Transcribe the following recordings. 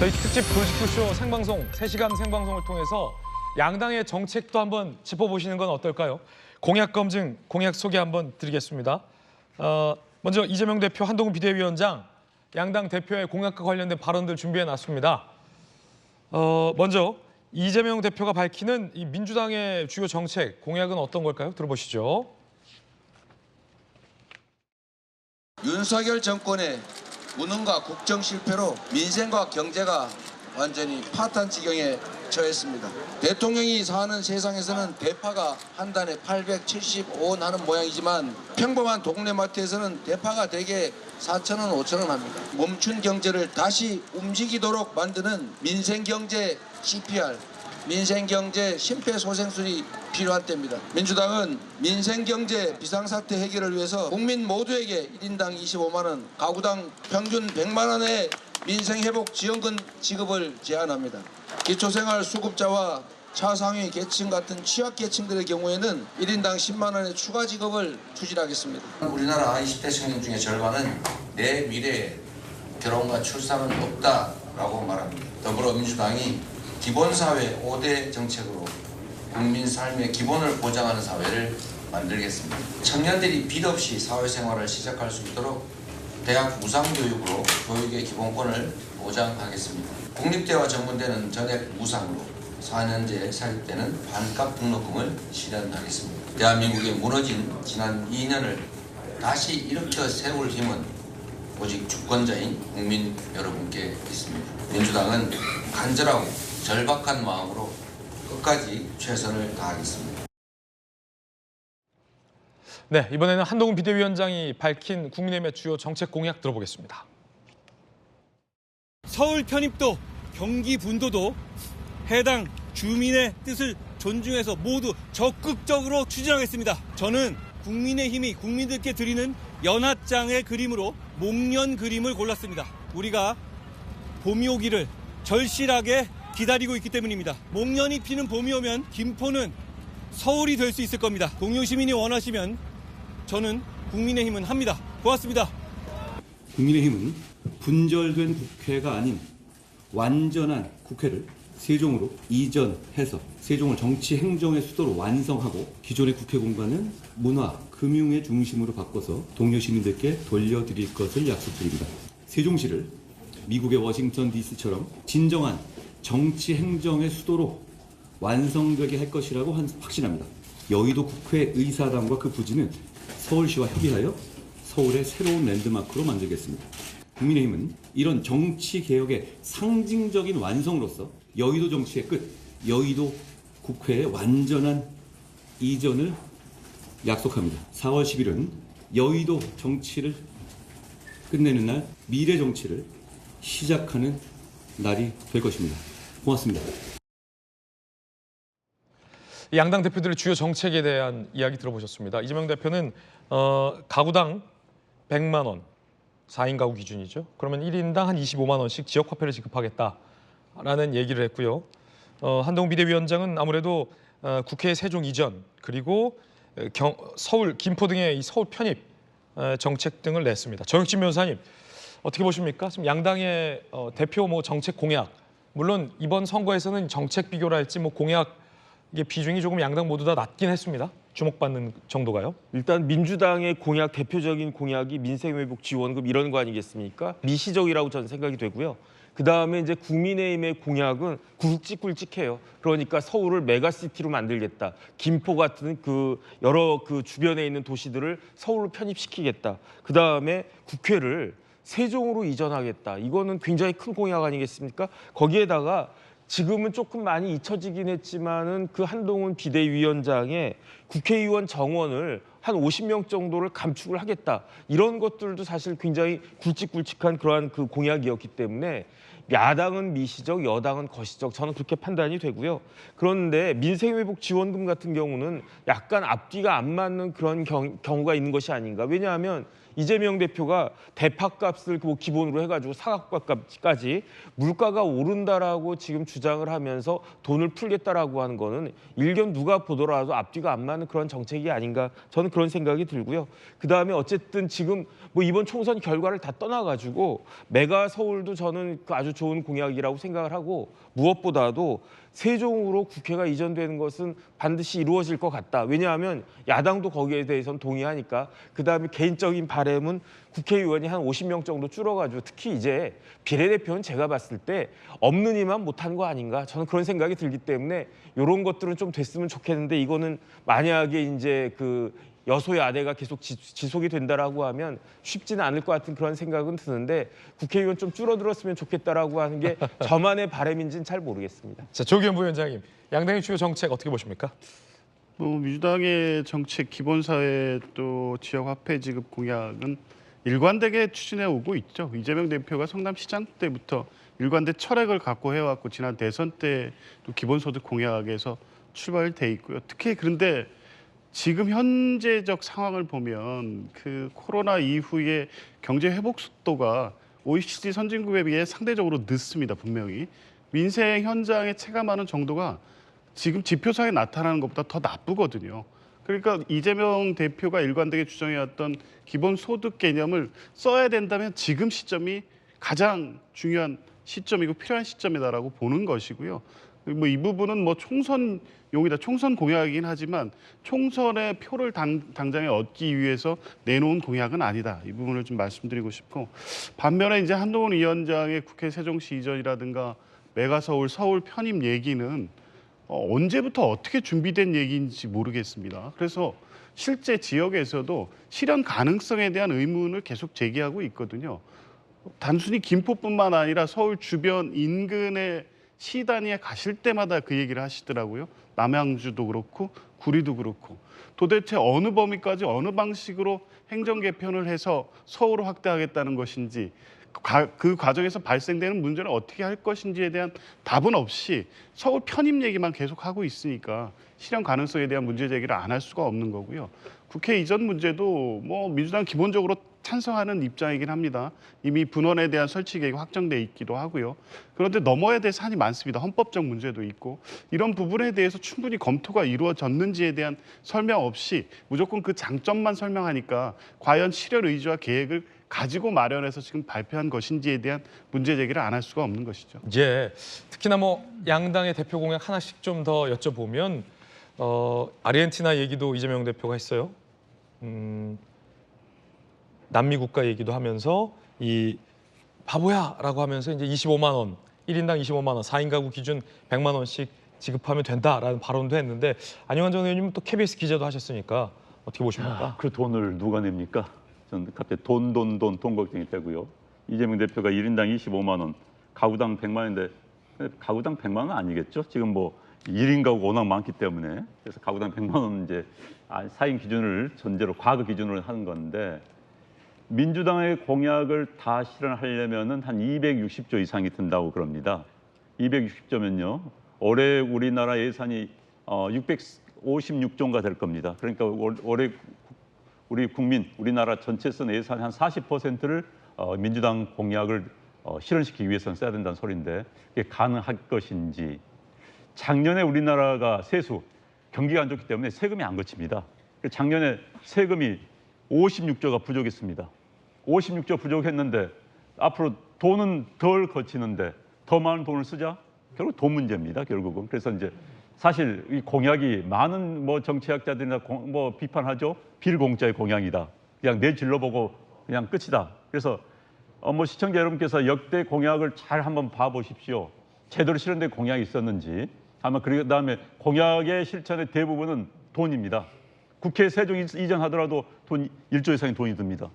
저희 특집 돌직구쇼 생방송 3시간 생방송을 통해서 양당의 정책도 한번 짚어보시는 건 어떨까요? 공약 검증, 공약 소개 한번 드리겠습니다. 먼저 이재명 대표, 한동훈 비대위원장, 양당 대표의 공약과 관련된 발언들 준비해놨습니다. 먼저 이재명 대표가 밝히는 이 민주당의 주요 정책, 공약은 어떤 걸까요? 들어보시죠. 윤석열 정권의 무능과 국정 실패로 민생과 경제가 완전히 파탄 지경에 처했습니다. 대통령이 사는 세상에서는 대파가 한 단에 875원 하는 모양이지만 평범한 동네 마트에서는 대파가 대개 4,000원, 5,000원 합니다. 멈춘 경제를 다시 움직이도록 만드는 민생경제 CPR, 민생경제 심폐소생술이 필요한 때입니다. 민주당은 민생경제 비상사태 해결을 위해서 국민 모두에게 1인당 25만 원, 가구당 평균 100만 원의 민생회복 지원금 지급을 제안합니다. 기초생활수급자와 차상위 계층 같은 취약계층들의 경우에는 1인당 10만 원의 추가 지급을 추진하겠습니다. 우리나라 20대 청년 중에 절반은 내 미래에 결혼과 출산은 없다라고 말합니다. 더불어민주당이 기본사회 5대 정책으로 국민 삶의 기본을 보장하는 사회를 만들겠습니다. 청년들이 빚 없이 사회생활을 시작할 수 있도록 대학 무상교육으로 교육의 기본권을 보장하겠습니다. 국립대와 전문대는 전액 무상으로 4년제 사립대는 반값 등록금을 실현하겠습니다. 대한민국의 무너진 지난 2년을 다시 일으켜 세울 힘은 오직 주권자인 국민 여러분께 있습니다. 민주당은 간절하고 절박한 마음으로 끝까지 최선을 다하겠습니다. 네, 이번에는 한동훈 비대위원장이 밝힌 국민의힘의 주요 정책 공약 들어보겠습니다. 서울 편입도, 경기 분도도 해당 주민의 뜻을 존중해서 모두 적극적으로 추진하겠습니다. 저는 국민의힘이 국민들께 드리는 연하장의 그림으로 목련 그림을 골랐습니다. 우리가 봄이 오기를 절실하게 기다리고 있기 때문입니다. 목련이 피는 봄이 오면 김포는 서울이 될 수 있을 겁니다. 동료 시민이 원하시면 저는 국민의힘은 합니다. 고맙습니다. 국민의힘은 분절된 국회가 아닌 완전한 국회를 세종으로 이전해서 세종을 정치 행정의 수도로 완성하고 기존의 국회 공간은 문화, 금융의 중심으로 바꿔서 동료 시민들께 돌려드릴 것을 약속드립니다. 세종시를 미국의 워싱턴 DC처럼 진정한 정치 행정의 수도로 완성되게 할 것이라고 확신합니다. 여의도 국회의사당과 그 부지는 서울시와 협의하여 서울의 새로운 랜드마크로 만들겠습니다. 국민의힘은 이런 정치개혁의 상징적인 완성으로서 여의도 정치의 끝, 여의도 국회의 완전한 이전을 약속합니다. 4월 10일은 여의도 정치를 끝내는 날, 미래 정치를 시작하는 날이 될 것입니다. 고맙습니다. 양당 대표들의 주요 정책에 대한 이야기 들어보셨습니다. 이재명 대표는 가구당 100만 원, 4인 가구 기준이죠. 그러면 1인당 한 25만 원씩 지역화폐를 지급하겠다라는 얘기를 했고요. 한동훈 비대위원장은 아무래도 국회 세종 이전 그리고 서울, 김포 등의 이 서울 편입 정책 등을 냈습니다. 정혁진 변호사님, 어떻게 보십니까? 지금 양당의 대표 정책 공약, 물론 이번 선거에서는 정책 비교를 할지 공약 이게 비중이 조금 양당 모두 다 낮긴 했습니다. 주목받는 정도가요. 일단 민주당의 공약, 대표적인 공약이 민생회복 지원금 이런 거 아니겠습니까? 미시적이라고 저는 생각이 되고요. 그다음에 이제 국민의힘의 공약은 굵직굵직해요. 그러니까 서울을 메가시티로 만들겠다. 김포 같은 여러 주변에 있는 도시들을 서울로 편입시키겠다. 그다음에 국회를 세종으로 이전하겠다. 이거는 굉장히 큰 공약 아니겠습니까? 거기에다가 지금은 조금 많이 잊혀지긴 했지만은 그 한동훈 비대위원장의 국회의원 정원을 한 50명 정도를 감축을 하겠다. 이런 것들도 사실 굉장히 굵직굵직한 그러한 공약이었기 때문에 야당은 미시적, 여당은 거시적, 저는 그렇게 판단이 되고요. 그런데 민생회복 지원금 같은 경우는 약간 앞뒤가 안 맞는 그런 경우가 있는 것이 아닌가. 왜냐하면 이재명 대표가 대파값을 기본으로 해가지고 사각값까지 물가가 오른다라고 지금 주장을 하면서 돈을 풀겠다라고 하는 거는 일견 누가 보더라도 앞뒤가 안 맞는 그런 정책이 아닌가, 저는 그런 생각이 들고요. 그다음에 어쨌든 지금 이번 총선 결과를 다 떠나가지고 메가 서울도 저는 아주 좋은 공약이라고 생각을 하고 무엇보다도 세종으로 국회가 이전되는 것은 반드시 이루어질 것 같다. 왜냐하면 야당도 거기에 대해서는 동의하니까. 그다음에 개인적인 바람은 국회의원이 한 50명 정도 줄어가지고 특히 이제 비례대표는 제가 봤을 때 없는 이만 못한 거 아닌가 저는 그런 생각이 들기 때문에 이런 것들은 좀 됐으면 좋겠는데 이거는 만약에 이제 그 여소야대가 계속 지속이 된다라고 하면 쉽지는 않을 것 같은 그런 생각은 드는데 국회의원 좀 줄어들었으면 좋겠다라고 하는 게 저만의 바람인지는 잘 모르겠습니다. 자, 조기현 부위원장님, 양당의 주요 정책 어떻게 보십니까? 민주당의 정책 기본사회 또 지역 화폐 지급 공약은 일관되게 추진해 오고 있죠. 이재명 대표가 성남시장 때부터 일관된 철학을 갖고 해왔고 지난 대선 때 또 기본소득 공약에서 출발돼 있고요. 특히 그런데 지금 현재적 상황을 보면 그 코로나 이후에 경제 회복 속도가 OECD 선진국에 비해 상대적으로 늦습니다. 분명히 민생 현장에 체감하는 정도가 지금 지표상에 나타나는 것보다 더 나쁘거든요. 그러니까 이재명 대표가 일관되게 주장해왔던 기본소득 개념을 써야 된다면 지금 시점이 가장 중요한 시점이고 필요한 시점이다라고 보는 것이고요. 뭐 이 부분은 뭐 총선용이다, 총선 공약이긴 하지만 총선의 표를 당장에 얻기 위해서 내놓은 공약은 아니다. 이 부분을 좀 말씀드리고 싶고, 반면에 이제 한동훈 위원장의 국회 세종시 이전이라든가 메가서울, 서울 편입 얘기는 언제부터 어떻게 준비된 얘기인지 모르겠습니다. 그래서 실제 지역에서도 실현 가능성에 대한 의문을 계속 제기하고 있거든요. 단순히 김포뿐만 아니라 서울 주변 인근의 시 단위에 가실 때마다 그 얘기를 하시더라고요. 남양주도 그렇고 구리도 그렇고 도대체 어느 범위까지 어느 방식으로 행정 개편을 해서 서울을 확대하겠다는 것인지 그 과정에서 발생되는 문제를 어떻게 할 것인지에 대한 답은 없이 서울 편입 얘기만 계속 하고 있으니까 실현 가능성에 대한 문제 제기를 안 할 수가 없는 거고요. 국회 이전 문제도 뭐 민주당 기본적으로 찬성하는 입장이긴 합니다. 이미 분원에 대한 설치 계획이 확정돼 있기도 하고요. 그런데 넘어야 될 산이 많습니다. 헌법적 문제도 있고 이런 부분에 대해서 충분히 검토가 이루어졌는지에 대한 설명 없이 무조건 그 장점만 설명하니까 과연 실현 의지와 계획을 가지고 마련해서 지금 발표한 것인지에 대한 문제 제기를 안 할 수가 없는 것이죠. 예, 특히나 뭐 양당의 대표 공약 하나씩 좀 더 여쭤보면 아르헨티나 얘기도 이재명 대표가 했어요. 남미 국가 얘기도 하면서 이 바보야라고 하면서 이제 25만 원, 1인당 25만 원, 4인 가구 기준 100만 원씩 지급하면 된다라는 발언도 했는데 안영환 전 의원님은 또 KBS 기자도 하셨으니까 어떻게 보십니까? 그 돈을 누가 냅니까? 저는 갑자기 돈 걱정이 되고요. 이재명 대표가 1인당 25만 원, 가구당 100만 원인데 가구당 100만 원 아니겠죠? 지금 뭐 1인 가구가 워낙 많기 때문에 그래서 가구당 100만 원 이제 4인 기준을 전제로 과거 기준으로 하는 건데 민주당의 공약을 다 실현하려면은 한 260조 이상이 든다고 그럽니다. 260조면요. 올해 우리나라 예산이 656조인가 될 겁니다. 그러니까 올해 우리 국민, 우리나라 전체 쓰는 예산의 한 40%를 민주당 공약을 실현시키기 위해서는 써야 된다는 소리인데 이게 가능할 것인지. 작년에 우리나라가 세수, 경기가 안 좋기 때문에 세금이 안 거칩니다. 작년에 세금이 56조가 부족했습니다. 56조 부족했는데 앞으로 돈은 덜 거치는데 더 많은 돈을 쓰자? 결국 돈 문제입니다. 결국은. 그래서 이제 사실 이 공약이 많은 뭐 정치학자들이나 뭐 비판하죠. 빌공짜의 공약이다. 그냥 내질러보고 그냥 끝이다. 그래서 뭐 시청자 여러분께서 역대 공약을 잘 한번 봐보십시오. 제대로 실현된 공약이 있었는지. 아마 그다음에 공약의 실천의 대부분은 돈입니다. 국회 세종 이전하더라도 돈 1조 이상의 돈이 듭니다.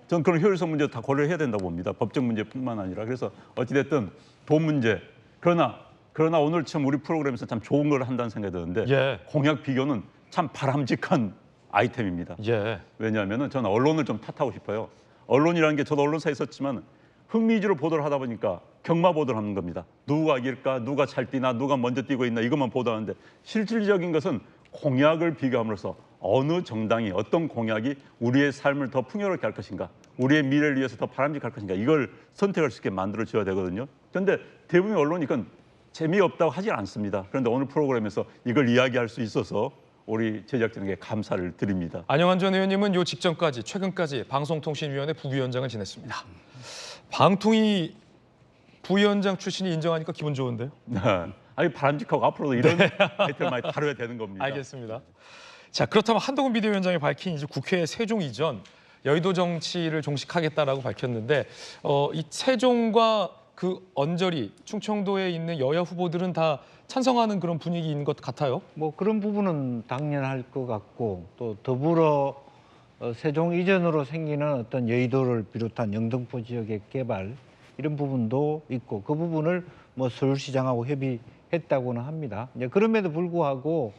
저는 그런 효율성 문제 다 고려해야 된다고 봅니다. 법적 문제뿐만 아니라. 그래서 어찌됐든 돈 문제. 그러나 오늘 참 우리 프로그램에서 참 좋은 걸 한다는 생각이 드는데 예. 공약 비교는 참 바람직한 아이템입니다. 예. 왜냐하면 저는 언론을 좀 탓하고 싶어요. 언론이라는 게 저도 언론사에 있었지만 흥미주로 보도를 하다 보니까 경마 보도를 하는 겁니다. 누가 이길까, 누가 잘 뛰나, 누가 먼저 뛰고 있나 이것만 보도하는데 실질적인 것은 공약을 비교함으로써 어느 정당이 어떤 공약이 우리의 삶을 더 풍요롭게 할 것인가, 우리의 미래를 위해서 더 바람직할 것인가 이걸 선택할 수 있게 만들어줘야 되거든요. 그런데 대부분의 언론이 그건 재미없다고 하지 않습니다. 그런데 오늘 프로그램에서 이걸 이야기할 수 있어서 우리 제작진에게 감사를 드립니다. 안영환 전 의원님은 요 직전까지 최근까지 방송통신위원회 부위원장을 지냈습니다. 방통위 부위원장 출신이 인정하니까 기분 좋은데요. 아니 바람직하고 앞으로도 이런 대표를 많이 다뤄야 되는 겁니다. 알겠습니다. 자, 그렇다면 한동훈 비대위원장이 밝힌 이제 국회 세종 이전 여의도 정치를 종식하겠다라고 밝혔는데 이 세종과 그 언저리 충청도에 있는 여야 후보들은 다 찬성하는 그런 분위기인 것 같아요. 뭐 그런 부분은 당연할 것 같고 또 더불어 세종 이전으로 생기는 어떤 여의도를 비롯한 영등포 지역의 개발 이런 부분도 있고 그 부분을 뭐 서울시장하고 협의했다고는 합니다. 이제 그럼에도 불구하고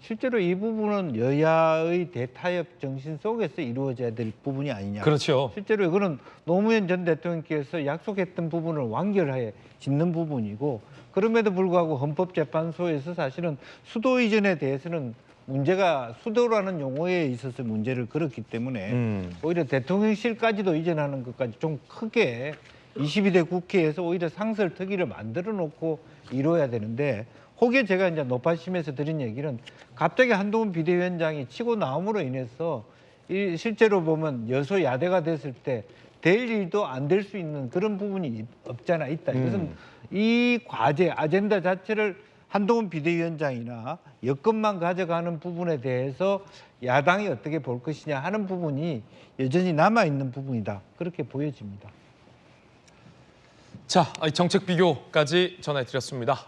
실제로 이 부분은 여야의 대타협 정신 속에서 이루어져야 될 부분이 아니냐. 그렇죠. 실제로 이거는 노무현 전 대통령께서 약속했던 부분을 완결하여 짓는 부분이고 그럼에도 불구하고 헌법재판소에서 사실은 수도 이전에 대해서는 문제가 수도라는 용어에 있어서 문제를 걸었기 때문에 오히려 대통령실까지도 이전하는 것까지 좀 크게 22대 국회에서 오히려 상설특위를 만들어 놓고 이뤄야 되는데 혹여 제가 이제 노파심에서 드린 얘기는 갑자기 한동훈 비대위원장이 치고 나옴으로 인해서 실제로 보면 여소야대가 됐을 때 될 일도 안 될 수 있는 그런 부분이 없잖아 있다. 이것은 이 과제 아젠다 자체를 한동훈 비대위원장이나 여건만 가져가는 부분에 대해서 야당이 어떻게 볼 것이냐 하는 부분이 여전히 남아있는 부분이다. 그렇게 보여집니다. 자, 정책 비교까지 전해드렸습니다.